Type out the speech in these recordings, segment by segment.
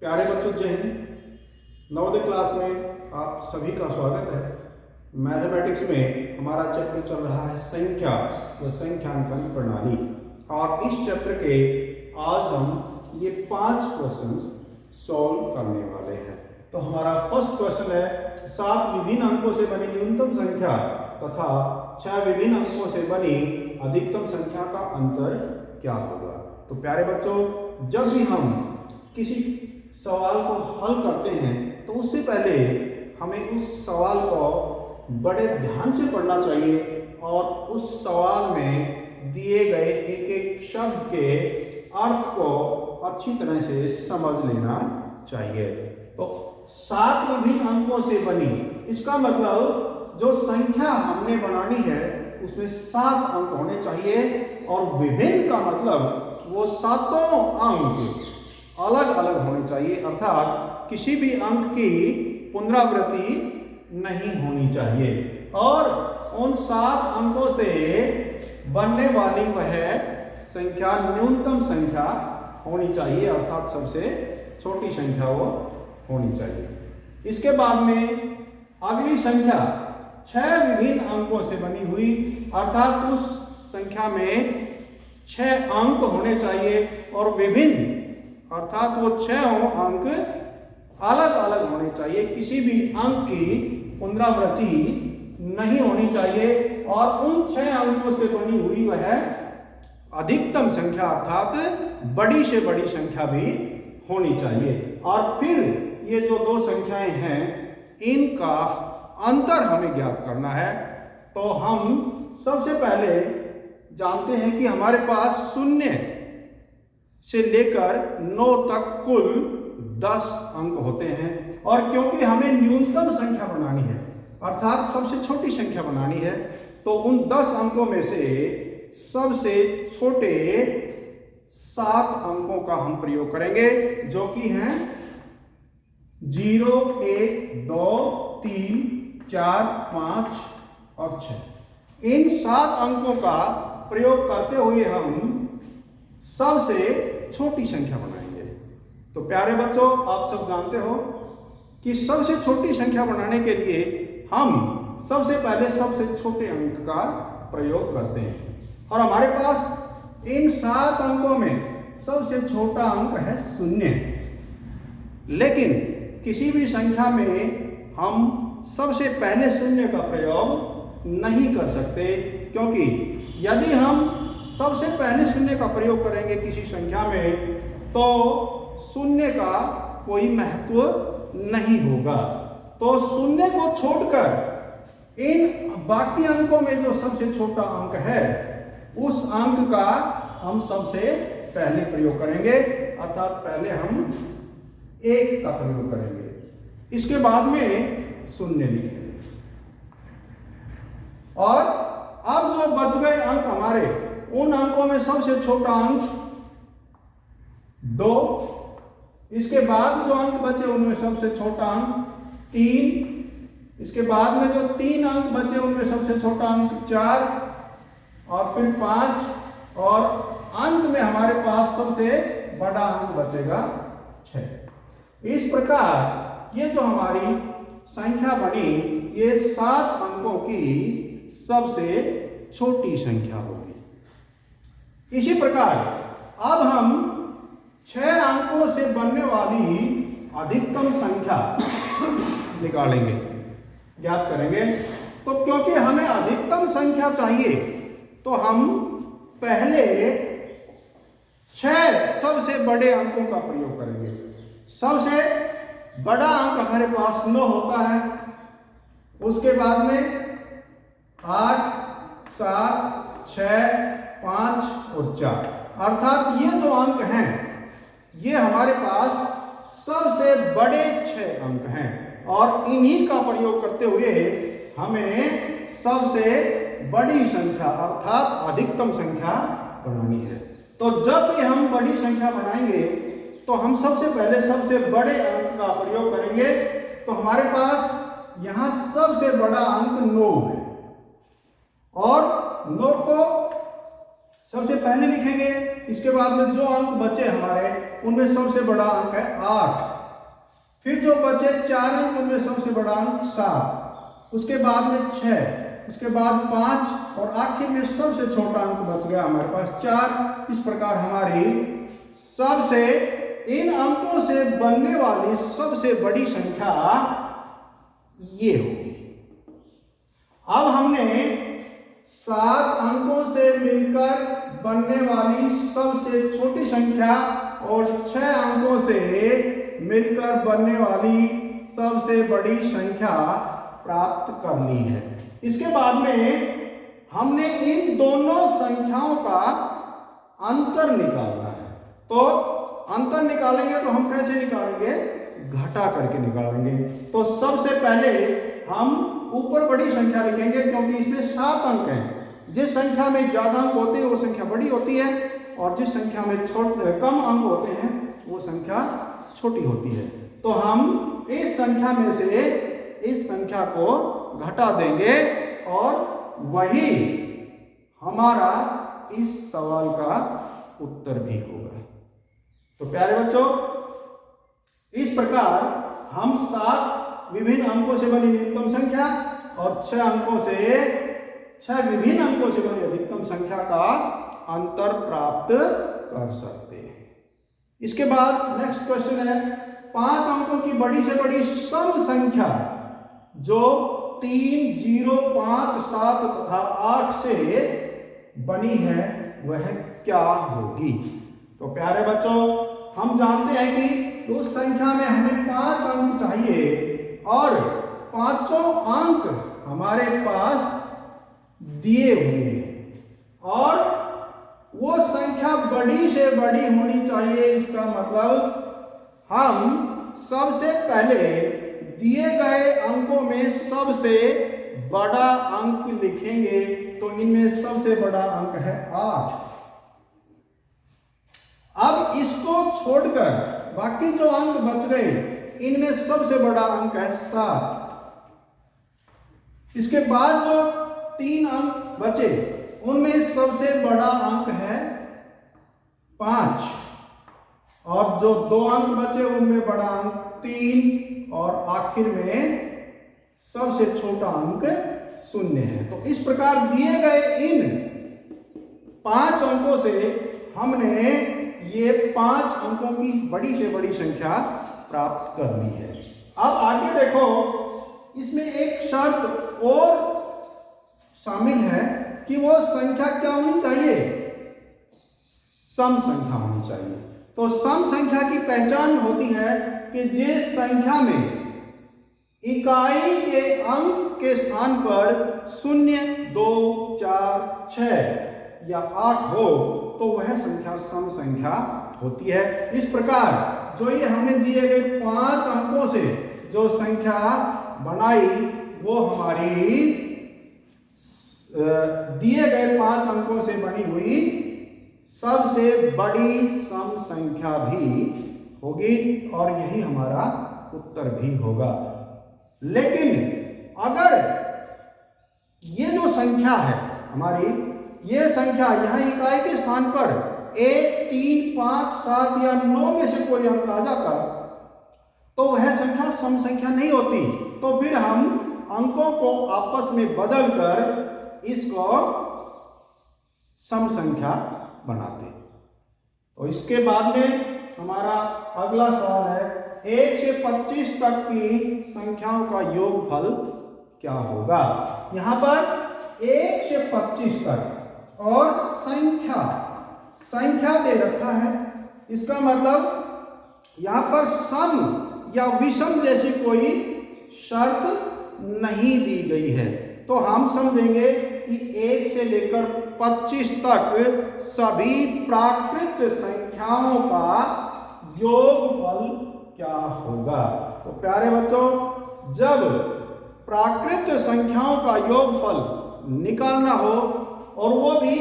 प्यारे बच्चों, जय हिंद। नवोदय क्लास में आप सभी का स्वागत है। मैथमेटिक्स में हमारा चैप्टर चल रहा है संख्या व संख्यांकन प्रणाली, और इस चैप्टर के आज हम ये 5 क्वेश्चंस सॉल्व करने वाले हैं। तो हमारा फर्स्ट क्वेश्चन है, 7 विभिन्न अंकों से बनी न्यूनतम संख्या तथा 6 विभिन्न अंकों से बनी अधिकतम संख्या का अंतर क्या होगा। तो प्यारे बच्चों, जब भी हम किसी सवाल को हल करते हैं तो उससे पहले हमें उस सवाल को बड़े ध्यान से पढ़ना चाहिए और उस सवाल में दिए गए एक एक शब्द के अर्थ को अच्छी तरह से समझ लेना चाहिए। तो 7 विभिन्न अंकों से बनी, इसका मतलब जो संख्या हमने बनानी है उसमें 7 अंक होने चाहिए, और विभिन्न का मतलब वो 7 अंक अलग अलग होने चाहिए, अर्थात किसी भी अंक की पुनरावृत्ति नहीं होनी चाहिए, और उन 7 अंकों से बनने वाली वह संख्या न्यूनतम संख्या होनी चाहिए, अर्थात सबसे छोटी संख्या वो होनी चाहिए। इसके बाद में अगली संख्या 6 विभिन्न अंकों से बनी हुई, अर्थात उस संख्या में 6 अंक होने चाहिए, और विभिन्न अर्थात वो 6 अंक अलग अलग होने चाहिए, किसी भी अंक की पुनरावृत्ति नहीं होनी चाहिए, और उन 6 अंकों से बनी हुई वह अधिकतम संख्या अर्थात बड़ी से बड़ी संख्या भी होनी चाहिए। और फिर ये जो 2 संख्याएं हैं इनका अंतर हमें ज्ञात करना है। तो हम सबसे पहले जानते हैं कि हमारे पास 0 से लेकर 9 तक कुल 10 अंक होते हैं, और क्योंकि हमें न्यूनतम संख्या बनानी है अर्थात सबसे छोटी संख्या बनानी है, तो उन 10 अंकों में से सबसे छोटे 7 अंकों का हम प्रयोग करेंगे, जो कि हैं 0, 1, 2, 3, 4, 5 और 6। इन 7 अंकों का प्रयोग करते हुए हम सबसे छोटी संख्या बनाएंगे। तो प्यारे बच्चों, आप सब जानते हो कि सबसे छोटी संख्या बनाने के लिए हम सबसे पहले सबसे छोटे अंक का प्रयोग करते हैं, और हमारे पास इन 7 अंकों में सबसे छोटा अंक है 0। लेकिन किसी भी संख्या में हम सबसे पहले 0 का प्रयोग नहीं कर सकते, क्योंकि यदि हम सबसे पहले 0 का प्रयोग करेंगे किसी संख्या में तो 0 का कोई महत्व नहीं होगा। तो 0 को छोड़कर इन बाकी अंकों में जो सबसे छोटा अंक है उस अंक का हम सबसे पहले प्रयोग करेंगे, अर्थात पहले हम 1 का प्रयोग करेंगे, इसके बाद में 0 लिखेंगे, और अब जो बच गए अंक हमारे, उन अंकों में सबसे छोटा अंक 2, इसके बाद जो अंक बचे उनमें सबसे छोटा अंक 3, इसके बाद में जो 3 अंक बचे उनमें सबसे छोटा अंक 4, और फिर 5, और अंत में हमारे पास सबसे बड़ा अंक बचेगा 6। इस प्रकार ये जो हमारी संख्या बनी, ये 7 अंकों की सबसे छोटी संख्या होगी। इसी प्रकार अब हम 6 अंकों से बनने वाली अधिकतम संख्या निकालेंगे, ज्ञात करेंगे। तो क्योंकि हमें अधिकतम संख्या चाहिए तो हम पहले 6 सबसे बड़े अंकों का प्रयोग करेंगे। सबसे बड़ा अंक हमारे पास 9 होता है, उसके बाद में 8, 7, 6, 5 और 4, अर्थात ये जो अंक हैं ये हमारे पास सबसे बड़े 6 अंक हैं, और इन्हीं का प्रयोग करते हुए हमें सबसे बड़ी संख्या अर्थात अधिकतम संख्या बनानी है। तो जब भी हम बड़ी संख्या बनाएंगे तो हम सबसे पहले सबसे बड़े अंक का प्रयोग करेंगे। तो हमारे पास यहां सबसे बड़ा अंक 9 है, और 9 को सबसे पहले लिखेंगे, इसके बाद में जो अंक बचे हमारे उनमें सबसे बड़ा अंक है 8, फिर जो बचे 4 अंक उनमें सबसे बड़ा अंक 7, उसके बाद में 6, उसके बाद 5 और आखिर में सबसे छोटा अंक बच गया हमारे पास 4। इस प्रकार हमारी सबसे इन अंकों से बनने वाली सबसे बड़ी संख्या ये होगी। अब हमने 7 अंकों से मिलकर बनने वाली सबसे छोटी संख्या और 6 अंकों से मिलकर बनने वाली सबसे बड़ी संख्या प्राप्त कर ली है। इसके बाद में हमने इन दोनों संख्याओं का अंतर निकालना है। तो अंतर निकालेंगे तो हम कैसे निकालेंगे? घटा करके निकालेंगे। तो सबसे पहले हम ऊपर बड़ी संख्या लिखेंगे, क्योंकि इसमें 7 अंक हैं। जिस संख्या में ज्यादा अंक होते हैं वो संख्या बड़ी होती है, और जिस संख्या में कम अंक होते हैं वो संख्या छोटी होती है। तो हम इस संख्या में से इस संख्या को घटा देंगे और वही हमारा इस सवाल का उत्तर भी होगा। तो प्यारे बच्चों, इस प्रकार हम 7 विभिन्न अंकों से बनी न्यूनतम संख्या और 6 विभिन्न अंकों से बनी अधिकतम संख्या का अंतर प्राप्त कर सकते हैं। इसके बाद नेक्स्ट क्वेश्चन है, 5 अंकों की बड़ी से बड़ी सम संख्या जो 3, 0, 5, 7 तथा 8 से बनी है वह क्या होगी? तो प्यारे बच्चों, हम जानते हैं कि उस संख्या में हमें 5 अंक चाहिए और पांचों अंक हमारे पास दिए हुए हैं और वो संख्या बड़ी से बड़ी होनी चाहिए। इसका मतलब हम सबसे पहले दिए गए अंकों में सबसे बड़ा अंक लिखेंगे। तो इनमें सबसे बड़ा अंक है 8। अब इसको छोड़कर बाकी जो अंक बच गए इनमें सबसे बड़ा अंक है 7। इसके बाद जो 3 अंक बचे उनमें सबसे बड़ा अंक है 5 और जो 2 अंक बचे उनमें बड़ा अंक 3 और आखिर में सबसे छोटा अंक 0 है। तो इस प्रकार दिए गए इन 5 अंकों से हमने ये 5 अंकों की बड़ी से बड़ी संख्या प्राप्त कर ली है। अब आगे देखो, इसमें एक शर्त और शामिल है कि वो संख्या क्या होनी चाहिए? सम संख्या होनी चाहिए। तो सम संख्या की पहचान होती है कि जिस संख्या में इकाई के अंक के स्थान पर 0, 2, 4, 6 या 8 हो तो वह संख्या सम संख्या होती है। इस प्रकार जो ये हमने दिए गए 5 अंकों से जो संख्या बनाई वो हमारी दिए गए 5 अंकों से बनी हुई सबसे बड़ी सम संख्या भी होगी और यही हमारा उत्तर भी होगा। लेकिन अगर ये जो संख्या है हमारी, ये संख्या यहां इकाई के स्थान पर 1, 3, 5, 7 या 9 में से कोई अंक आ जाता तो वह संख्या सम संख्या नहीं होती। तो फिर हम अंकों को आपस में बदलकर इसको सम संख्या बनाते। तो इसके बाद में हमारा अगला सवाल है, 1 से 25 तक की संख्याओं का योगफल क्या होगा? यहां पर 1 से 25 तक और संख्या दे रखा है। इसका मतलब यहां पर सम या विषम जैसी कोई शर्त नहीं दी गई है। तो हम समझेंगे कि 1 से लेकर 25 तक सभी प्राकृत संख्याओं का योगफल क्या होगा? तो प्यारे बच्चों, जब प्राकृत संख्याओं का योगफल निकालना हो और वो भी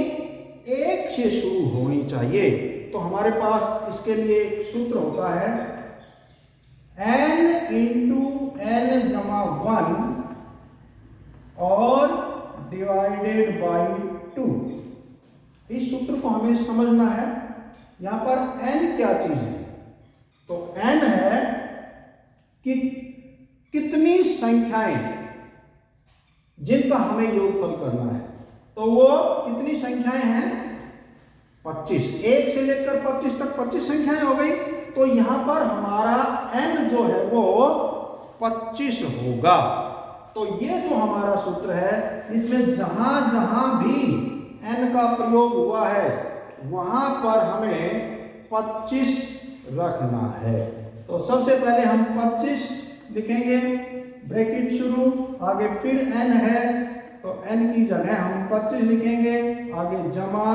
1 से शुरू होनी चाहिए, तो हमारे पास इसके लिए एक सूत्र होता है, n × n = 1 और डिवाइडेड बाई 2। इस सूत्र को हमें समझना है। यहां पर n क्या चीज है? तो n है कि कितनी संख्याएं जिनका हमें योगफल करना है, तो वो कितनी संख्याएं हैं? 25। 1 से लेकर 25 तक 25 संख्याएं हो गई। तो यहां पर हमारा n जो है वो 25 होगा। तो ये जो हमारा सूत्र है, इसमें जहां जहां भी n का प्रयोग हुआ है वहां पर हमें 25 रखना है। तो सबसे पहले हम 25 लिखेंगे, ब्रैकेट शुरू, आगे फिर n है तो n की जगह हम 25 लिखेंगे, आगे जमा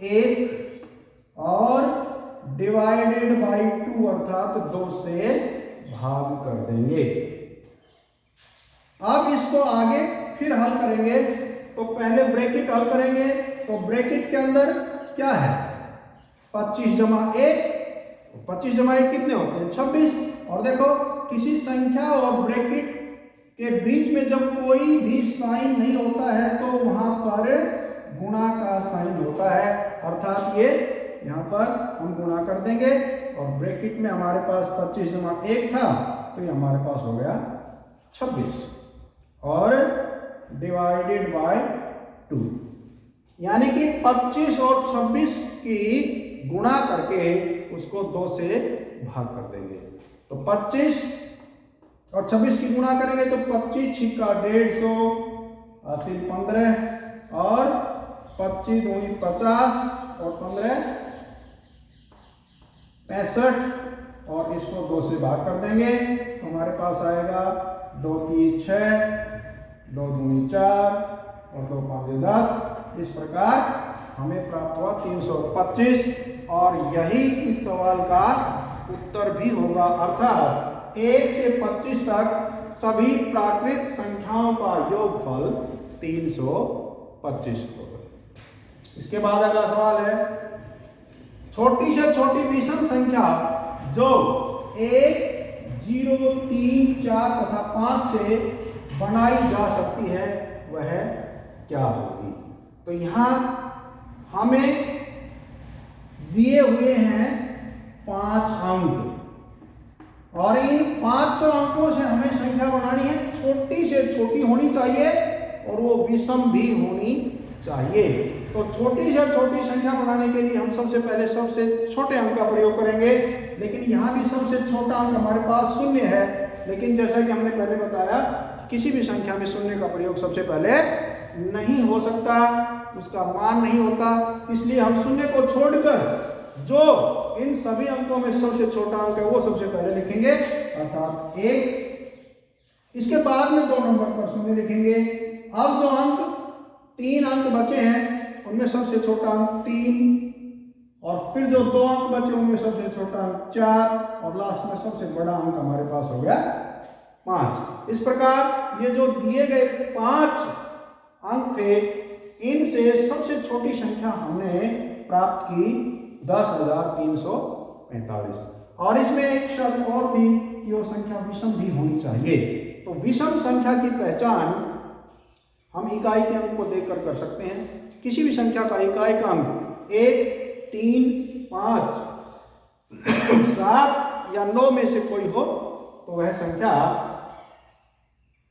1 और डिवाइडेड बाई 2 अर्थात 2 से भाग कर देंगे। अब इसको आगे फिर हल करेंगे। तो पहले ब्रैकेट हल करेंगे, तो ब्रैकेट के अंदर क्या है? 25 जमा 1, 25 जमा 1 कितने होते हैं? 26। और देखो, किसी संख्या और ब्रैकेट के बीच में जब कोई भी साइन नहीं होता है तो वहां पर गुणा का साइन होता है, अर्थात ये यहां पर हम गुणा कर देंगे। और ब्रैकेट में हमारे पास 25 जमा 1 था तो ये हमारे पास हो गया 26 और डिवाइडेड बाय 2, यानी कि 25 और 26 की गुणा करके उसको 2 से भाग कर देंगे। तो 25 और 26 की गुणा करेंगे तो 25 छिक्का 150, 80 15 और 25 दूनी 50 और 15 65 और इसको 2 से भाग कर देंगे तो हमारे पास आएगा 2 3 6, 2 दूनी 4 और 2 5 10। इस प्रकार हमें प्राप्त हुआ 325 और यही इस सवाल का उत्तर भी होगा, अर्थात 1 से 25 तक सभी प्राकृत संख्याओं का योगफल 325 होगा। इसके बाद अगला सवाल है, छोटी से छोटी विषम संख्या जो 1, 0, 3, 4 तथा 5 से बनाई जा सकती है वह क्या होगी? तो यहां हमें दिए हुए हैं 5 अंक और इन 5 अंकों से हमें संख्या बनानी है, छोटी से छोटी होनी चाहिए और वो विषम भी होनी चाहिए। तो छोटी से छोटी संख्या बनाने के लिए हम सबसे पहले सबसे छोटे अंक का प्रयोग करेंगे, लेकिन यहाँ भी सबसे छोटा अंक हमारे पास 0 है। लेकिन जैसा कि हमने पहले बताया, किसी भी संख्या में 0 का प्रयोग सबसे पहले नहीं हो सकता, उसका मान नहीं होता, इसलिए हम 0 को छोड़कर जो इन सभी अंकों में सबसे छोटा अंक है वो सबसे पहले लिखेंगे, अर्थात 1। इसके बाद में 2 नंबर पर 0 लिखेंगे। अब जो अंक 3 अंक बचे हैं उनमें सबसे छोटा अंक 3 और फिर जो 2 अंक बचे उनमें सबसे छोटा अंक 4 और लास्ट में सबसे बड़ा अंक हमारे पास हो गया 5। इस प्रकार ये जो दिए गए 5 अंक थे, इनसे सबसे छोटी संख्या हमने प्राप्त की 10,345 और इसमें एक शर्त और थी कि वो संख्या विषम भी होनी चाहिए। तो विषम संख्या की पहचान हम इकाई के अंक को देखकर कर सकते हैं। किसी भी संख्या का इकाई का अंक 1, 3, 5, 7 या 9 में से कोई हो तो वह संख्या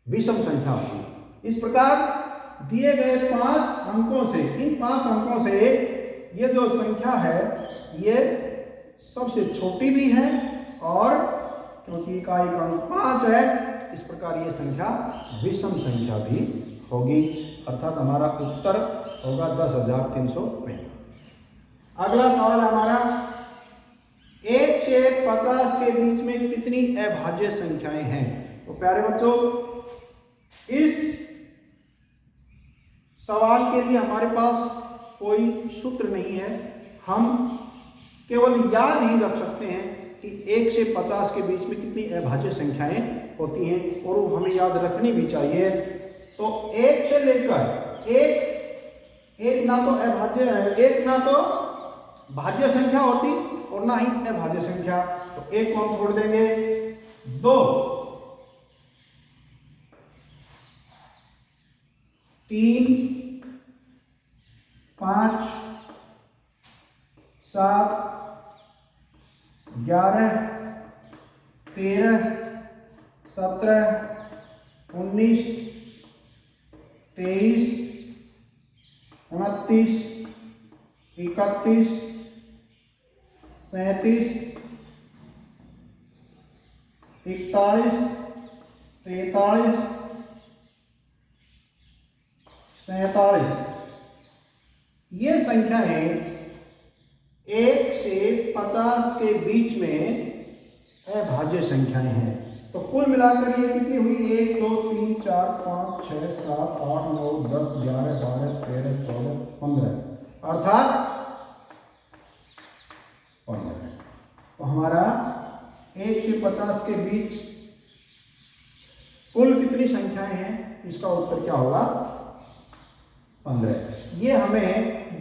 विषम संख्या होगी। इस प्रकार दिए गए 5 अंकों से, इन 5 अंकों से ये जो संख्या है ये सबसे छोटी भी है और क्योंकि इकाई का अंक 5 है, इस प्रकार ये संख्या विषम संख्या भी होगी, अर्थात हमारा उत्तर होगा 10,345। अगला सवाल हमारा, 1 से 50 के बीच में कितनी अभाज्य संख्याएं हैं? तो प्यारे बच्चों, इस सवाल के लिए हमारे पास कोई सूत्र नहीं है, हम केवल याद ही रख सकते हैं कि 1 से 50 के बीच में कितनी अभाज्य संख्याएं होती हैं और वो हमें याद रखनी भी चाहिए। तो 1 से लेकर एक ना तो अभाज्य है, एक ना तो भाज्य संख्या होती और ना ही अभाज्य संख्या, तो 1 को हम छोड़ देंगे। 2, 3, 5, 7, 11, 13, 17, 19, 23, 29, 31, 37, 41, 43, 47। ये संख्याएं 1 से 50 के बीच में अभाज्य संख्याएं हैं। तो कुल मिलाकर ये कितनी हुई? 1 2 3 4 5 6 7 8 9 10 11 12 13 14 15, अर्थात 15। तो हमारा 1 से 50 के बीच कुल कितनी संख्याएं हैं? इसका उत्तर क्या होगा? 15। ये हमें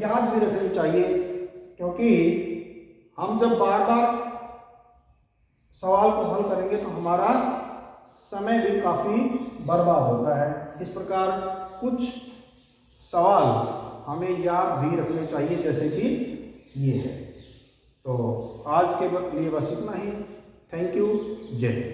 याद भी रखनी चाहिए, क्योंकि हम जब बार बार सवाल को हल करेंगे तो हमारा समय भी काफ़ी बर्बाद होता है। इस प्रकार कुछ सवाल हमें याद भी रखने चाहिए, जैसे कि ये है। तो आज के लिए बस इतना ही। Thank you. जय हिंद।